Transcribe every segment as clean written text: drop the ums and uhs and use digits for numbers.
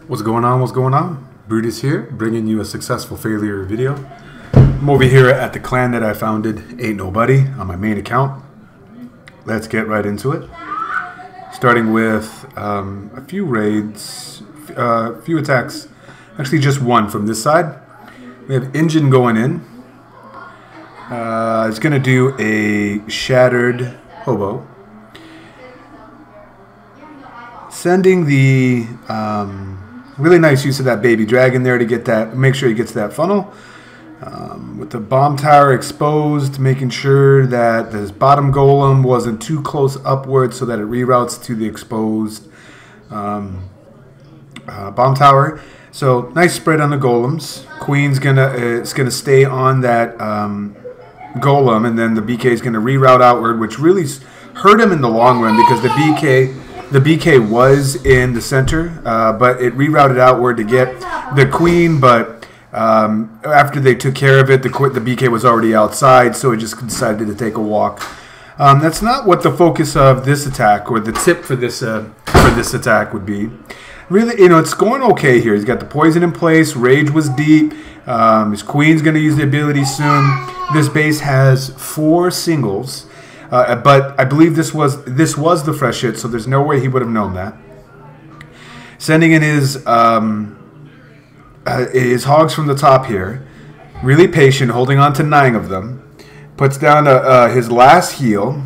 What's going on? What's going on? Brutus here, bringing you a successful failure video. I'm over here at the clan that I founded, Ain't Nobody, on my main account. Let's get right into it. Starting with a few raids, a few attacks. Actually, just one from this side. We have Injin going in. It's going to do a Shattered Hobo. Sending the really nice use of that baby dragon there to get that, make sure he gets that funnel. With the bomb tower exposed, making sure that this bottom golem wasn't too close upwards so that it reroutes to the exposed bomb tower. So nice spread on the golems. Queen's gonna stay on that golem, and then the BK is gonna reroute outward, which really hurt him in the long run because the BK was in the center, but it rerouted outward to get the queen. But after they took care of it, the BK was already outside, so it just decided to take a walk. That's not what the focus of this attack or the tip for this attack would be. Really, it's going okay here. He's got the poison in place. Rage was deep. His queen's going to use the ability soon. This base has 4 singles. But I believe this was the fresh hit, so there's no way he would have known that. Sending in his hogs from the top here, really patient, holding on to 9 of them. Puts down his last heal,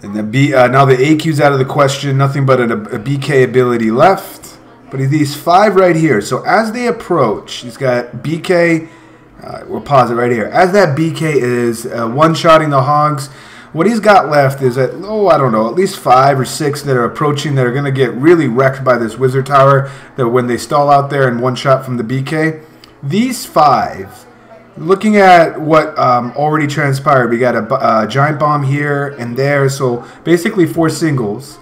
and now the AQ's out of the question. Nothing but a BK ability left. But these 5 right here. So as they approach, he's got BK. We'll pause it right here. As that BK is one-shotting the hogs, what he's got left is I don't know, at least 5 or 6 that are approaching that are going to get really wrecked by this wizard tower that when they stall out there and one shot from the BK. These 5, looking at what already transpired, we got a giant bomb here and there, so basically 4 singles.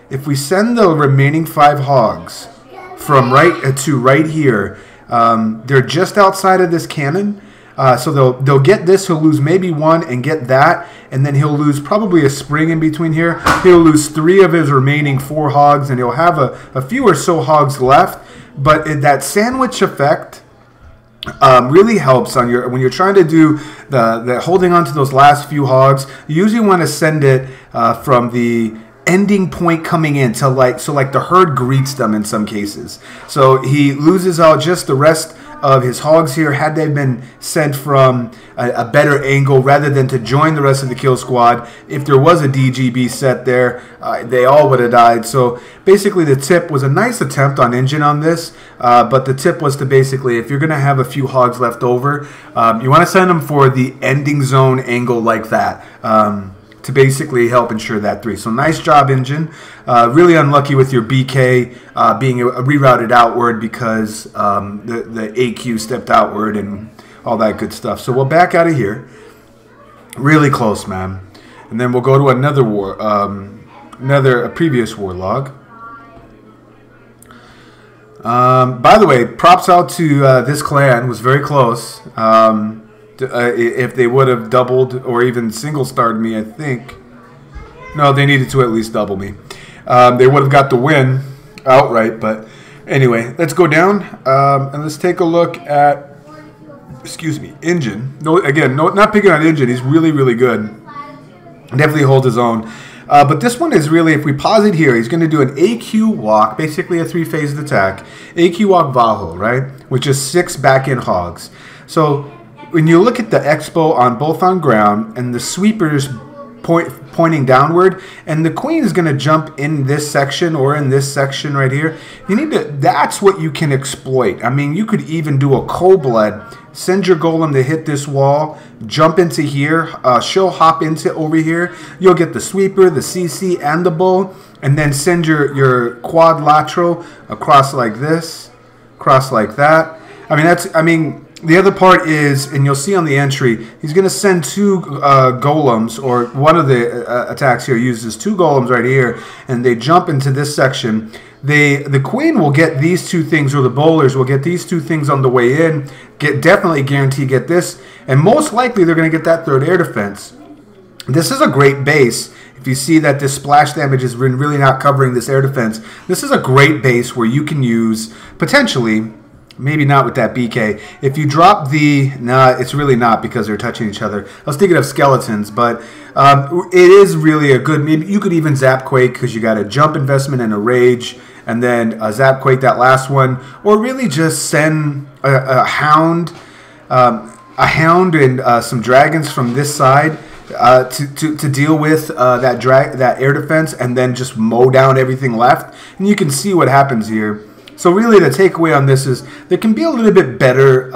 If we send the remaining 5 hogs from right to right here, they're just outside of this cannon, so they'll get this. He'll lose maybe 1 and get that, and then he'll lose probably a spring in between here. He'll lose 3 of his remaining 4 hogs, and he'll have a few or so hogs left. But that sandwich effect really helps on when you're trying to do the holding on to those last few hogs. You usually want to send it from the ending point coming in so like the herd greets them in some cases. So he loses out just the rest of his hogs here had they been sent from a better angle rather than to join the rest of the kill squad. If there was a DGB set there, they all would have died. So basically the tip was a nice attempt on Injin on this, but the tip was to basically, if you're going to have a few hogs left over, you want to send them for the ending zone angle like that. To basically help ensure that 3. So nice job, Injin. Really unlucky with your BK being rerouted outward because the AQ stepped outward and all that good stuff. So we'll back out of here. Really close, man. And then we'll go to another war, a previous war log. By the way, props out to this clan. Was very close. If they would have doubled or even single-starred me, I think. No, they needed to at least double me. They would have got the win outright. But anyway, let's go down and let's take a look at, Injin. No, again, not picking on Injin. He's really, really good. Definitely holds his own. But this one is really, if we pause it here, he's going to do an AQ walk, basically a 3-phased attack. AQ walk Vaho, right? Which is 6 back-end hogs. So when you look at the expo on both on ground and the sweepers pointing downward, and the queen is going to jump in this section or in this section right here, that's what you can exploit. I mean, you could even do a cold blood, send your golem to hit this wall, jump into here, she'll hop into over here, you'll get the sweeper, the CC, and the bow, and then send your quadrilateral across like this, across like that. The other part is, and you'll see on the entry, he's going to send 2 golems, or one of the attacks here uses 2 golems right here, and they jump into this section. The queen will get these 2 things, or the bowlers will get these 2 things on the way in, definitely guarantee get this, and most likely they're going to get that 3rd air defense. This is a great base. If If you see that this splash damage is really not covering this air defense, this is a great base where you can use, potentially, maybe not with that BK. If you drop the... Nah, it's really not because they're touching each other. I was thinking of skeletons, but it is really a good... Maybe you could even Zap Quake because you got a jump investment and a rage, and then Zap Quake that last one. Or really just send a hound and some dragons from this side to deal with that air defense, and then just mow down everything left. And you can see what happens here. So really the takeaway on this is there can be a little bit better,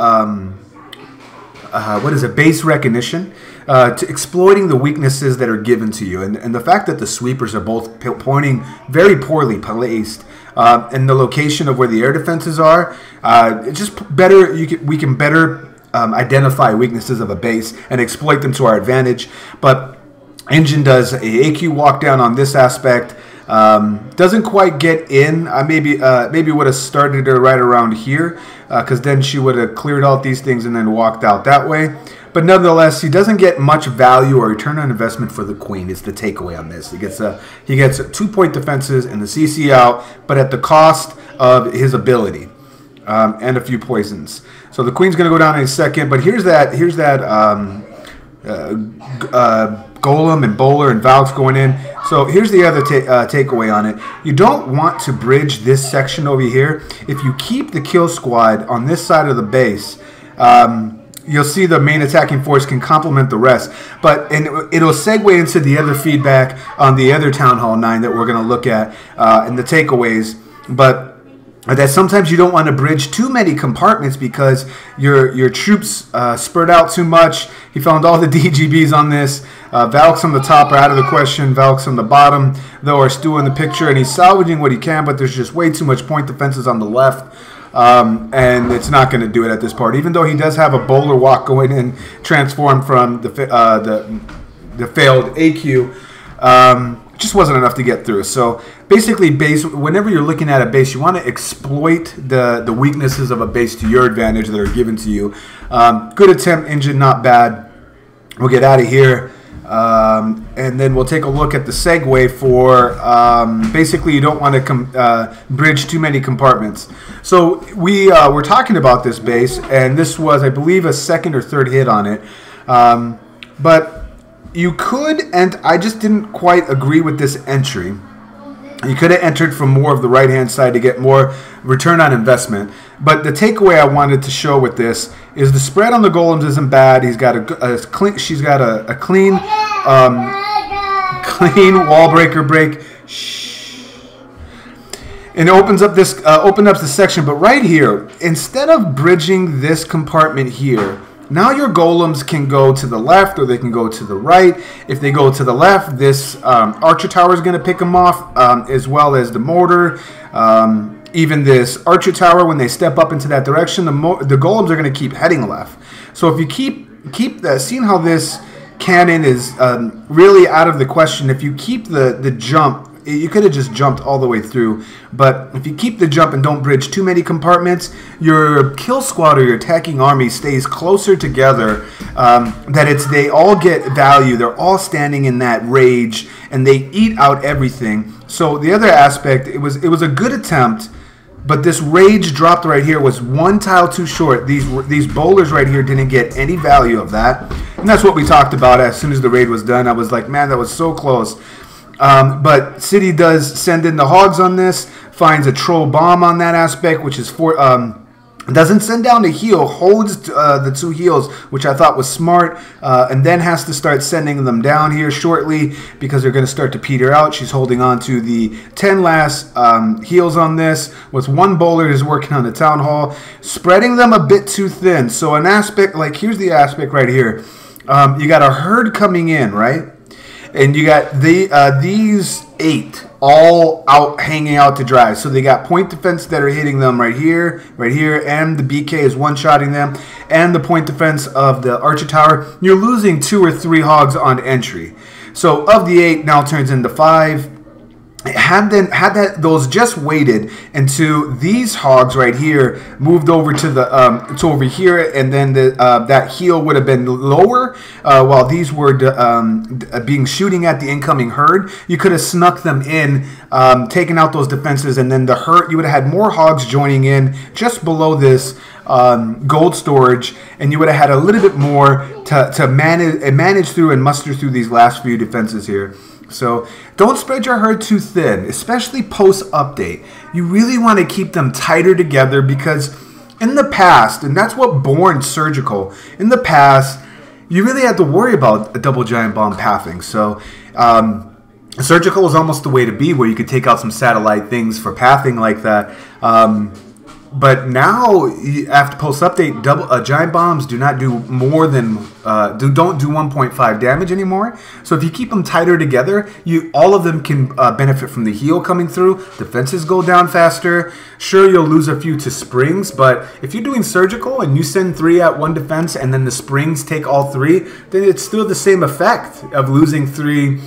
base recognition to exploiting the weaknesses that are given to you. And the fact that the sweepers are both pointing very poorly placed and the location of where the air defenses are, it's just better. We can better identify weaknesses of a base and exploit them to our advantage. But Injin does a AQ walk down on this aspect. Doesn't quite get in. I maybe would have started her right around here, because then she would have cleared out these things and then walked out that way. But nonetheless, he doesn't get much value or return on investment for the queen. Is the takeaway on this. He gets 2-point defenses and the CC out, but at the cost of his ability and a few poisons. So the queen's going to go down in a second. But here's that Golem and Bowler and Valks going in. So here's the other takeaway on it. You don't want to bridge this section over here. If you keep the kill squad on this side of the base, you'll see the main attacking force can complement the rest. And it'll segue into the other feedback on the other Town Hall 9 that we're going to look at and the takeaways. But that sometimes you don't want to bridge too many compartments because your troops spread out too much. He found all the DGBs on this. Valks on the top are out of the question. Valks on the bottom, though, are still in the picture. And he's salvaging what he can, but there's just way too much point defenses on the left. And it's not going to do it at this part. Even though he does have a bowler walk going in, transformed from the failed AQ. Just wasn't enough to get through. So basically, whenever you're looking at a base, you want to exploit the weaknesses of a base to your advantage that are given to you. Good attempt, Injin, not bad. We'll get out of here. And then we'll take a look at the segue for basically you don't want to bridge too many compartments. So we're talking about this base, and this was, I believe, a second or third hit on it. But you could, and I just didn't quite agree with this entry. You could have entered from more of the right-hand side to get more return on investment. But the takeaway I wanted to show with this is the spread on the golems isn't bad. She's got a clean wall breaker break. Shh. And it opens up this section. But right here, instead of bridging this compartment here, now your golems can go to the left or they can go to the right. If they go to the left, this archer tower is going to pick them off, as well as the mortar. Even this archer tower, when they step up into that direction, the golems are going to keep heading left. So if you keep that, seeing how this cannon is really out of the question, if you keep the jump, you could have just jumped all the way through, but if you keep the jump and don't bridge too many compartments, your kill squad or your attacking army stays closer together, they all get value. They're all standing in that rage, and they eat out everything. So the other aspect, it was a good attempt, but this rage dropped right here was one tile too short. These bowlers right here didn't get any value of that, and that's what we talked about as soon as the raid was done. I was like, man, that was so close. But City does send in the hogs on this, finds a troll bomb on that aspect, which is doesn't send down the heal, holds the 2 heals, which I thought was smart, and then has to start sending them down here shortly because they're going to start to peter out. She's holding on to the 10 last heals on this, with 1 bowler is working on the town hall, spreading them a bit too thin. So an aspect, like here's the aspect right here. You got a herd coming in, right? And you got these 8 all out, hanging out to dry. So they got point defense that are hitting them right here, and the BK is one-shotting them, and the point defense of the archer tower. You're losing 2 or 3 hogs on entry. So of the 8, now turns into 5. had those just waited until these hogs right here moved over to the to over here, and then that heel would have been lower while these were being shooting at the incoming herd. You could have snuck them in, taken out those defenses, and then the herd, you would have had more hogs joining in just below this gold storage, and you would have had a little bit more to manage through and muster through these last few defenses here. So don't spread your herd too thin, especially post-update. You really want to keep them tighter together, because in the past, and that's what born surgical, in the past, you really had to worry about a double giant bomb pathing. So surgical is almost the way to be, where you could take out some satellite things for pathing like that. But now, after post-update, giant bombs do not do more than don't do 1.5 damage anymore. So if you keep them tighter together, all of them can benefit from the heal coming through. Defenses go down faster. Sure, you'll lose a few to springs, but if you're doing surgical and you send 3 at one defense and then the springs take all 3, then it's still the same effect of losing 3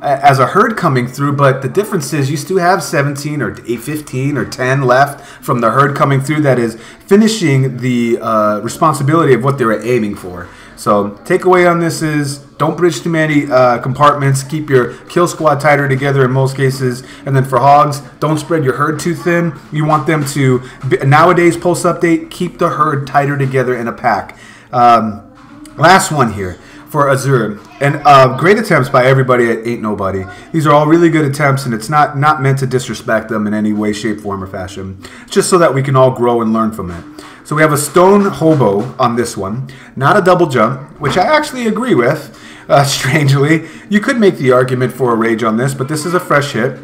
as a herd coming through, but the difference is you still have 17 or 15 or 10 left from the herd coming through that is finishing the responsibility of what they were aiming for. So takeaway on this is don't bridge too many compartments. Keep your kill squad tighter together in most cases. And then for hogs, don't spread your herd too thin. You want them to, nowadays post-update, keep the herd tighter together in a pack. Last one here for Azure, and great attempts by everybody at Ain't Nobody. These are all really good attempts, and it's not meant to disrespect them in any way, shape, form, or fashion. It's just so that we can all grow and learn from it. So we have a stone hobo on this one, not a double jump, which I actually agree with. Strangely, you could make the argument for a rage on this, but this is a fresh hit.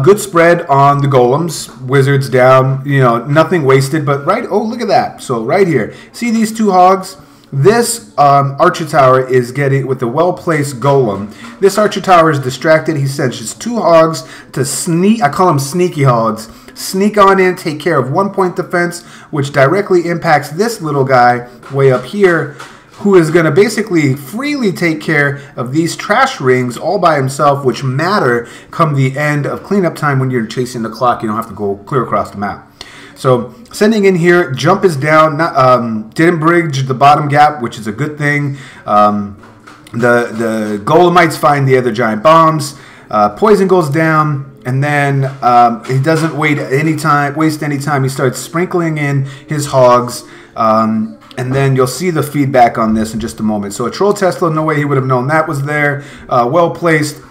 Good spread on the golems, wizards down, nothing wasted, but oh, look at that. So right here, see these 2 hogs? This archer tower is getting, with the well-placed golem, this archer tower is distracted. He sends his 2 hogs to sneak, I call them sneaky hogs, sneak on in, take care of 1-point defense, which directly impacts this little guy way up here, who is going to basically freely take care of these trash rings all by himself, which matter come the end of cleanup time when you're chasing the clock. You don't have to go clear across the map. So sending in here, jump is down, didn't bridge the bottom gap, which is a good thing. The golemites find the other giant bombs. Poison goes down, and then he doesn't waste any time. He starts sprinkling in his hogs, and then you'll see the feedback on this in just a moment. So a troll Tesla, no way he would have known that was there. Well placed.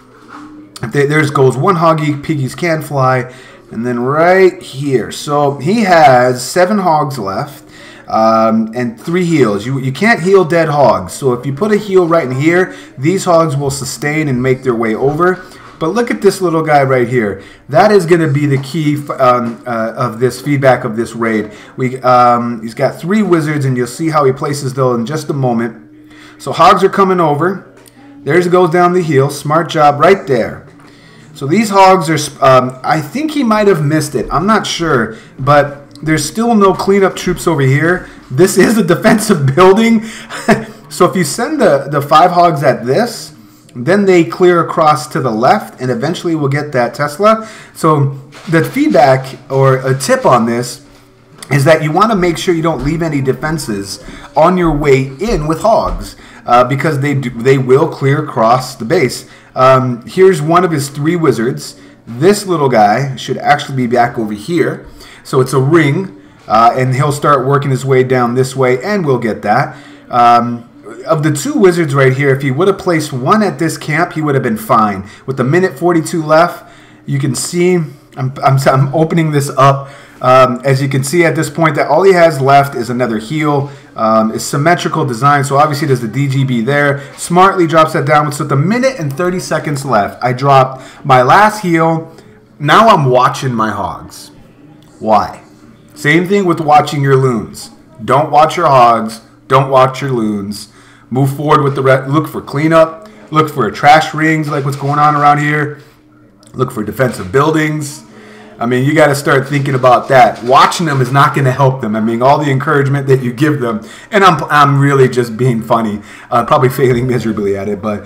There's goes 1 hoggy, piggies can fly. And then right here, so he has 7 hogs left and 3 heals. You can't heal dead hogs, so if you put a heal right in here, these hogs will sustain and make their way over. But look at this little guy right here. That is going to be the key of this feedback of this raid. He's got 3 wizards, and you'll see how he places those in just a moment. So hogs are coming over. There he goes down the heal. Smart job right there. So these hogs are, I think he might have missed it. I'm not sure, but there's still no cleanup troops over here. This is a defensive building. So if you send the 5 hogs at this, then they clear across to the left, and eventually we'll get that Tesla. So the feedback or a tip on this is that you want to make sure you don't leave any defenses on your way in with hogs, because they will clear across the base. Here's one of his 3 wizards. This little guy should actually be back over here. So it's a ring, and he'll start working his way down this way, and we'll get that. Of the 2 wizards right here, if he would have placed 1 at this camp, he would have been fine. With the minute 42 left, you can see, I'm opening this up. As you can see at this point, that all he has left is another heal. It's symmetrical design, so obviously there's the DGB there. Smartly drops that down. So with a minute and 30 seconds left, I dropped my last heal. Now I'm watching my hogs. Why? Same thing with watching your loons. Don't watch your hogs. Don't watch your loons. Move forward with the look for cleanup. Look for trash rings like what's going on around here. Look for defensive buildings. I mean, you got to start thinking about that. Watching them is not going to help them. I mean, all the encouragement that you give them, and I'm really just being funny, probably failing miserably at it, but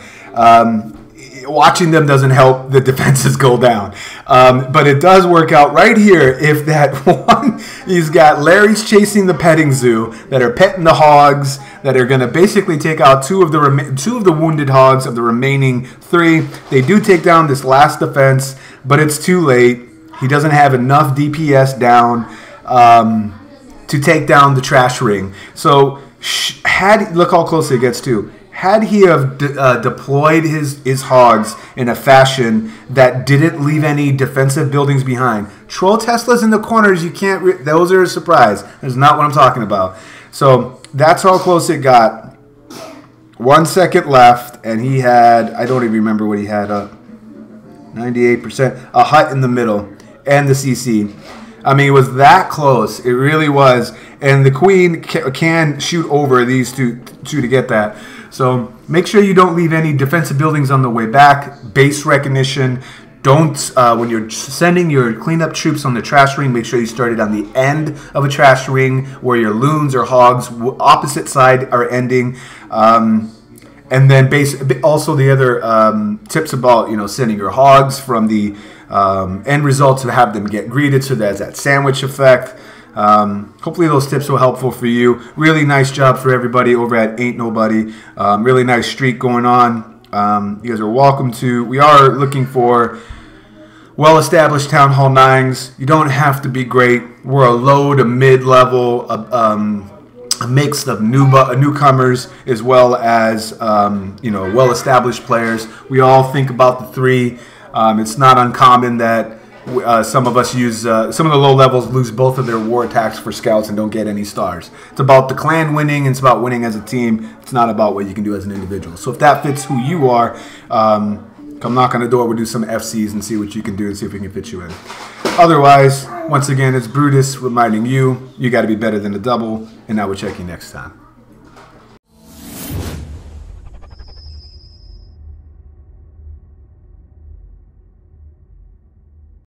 watching them doesn't help the defenses go down. But it does work out right here if that one, he's got Larry's chasing the petting zoo that are petting the hogs that are going to basically take out two of the wounded hogs of the remaining 3. They do take down this last defense, but it's too late. He doesn't have enough DPS down to take down the trash ring. So look how close it gets to. Had he have deployed his hogs in a fashion that didn't leave any defensive buildings behind, troll Teslas in the corners, you can't. Those are a surprise. That's not what I'm talking about. So that's how close it got. 1 second left, and he had, I don't even remember what he had up. 98%. A hut in the middle, and the CC. I mean, it was that close. It really was. And the queen can shoot over these two to get that. So make sure you don't leave any defensive buildings on the way back. Base recognition. Don't, when you're sending your cleanup troops on the trash ring, make sure you start it on the end of a trash ring where your loons or hogs, opposite side, are ending. And then also the other tips about, sending your hogs from the end result to have them get greeted, so there's that sandwich effect. Hopefully those tips were helpful for you. Really nice job for everybody over at Ain't Nobody. Really nice streak going on. You guys are welcome to. We are looking for well-established Town Hall 9s. You don't have to be great. We're a low to mid-level, a mix of newcomers as well as well-established players. We all think about the 3. It's not uncommon that some of us use some of the low levels lose both of their war attacks for scouts and don't get any stars. It's about the clan winning, and it's about winning as a team. It's not about what you can do as an individual. So if that fits who you are, come knock on the door. We'll do some FCs and see what you can do and see if we can fit you in. Otherwise, once again, it's Brutus reminding you, you got to be better than the double, and I will check you next time.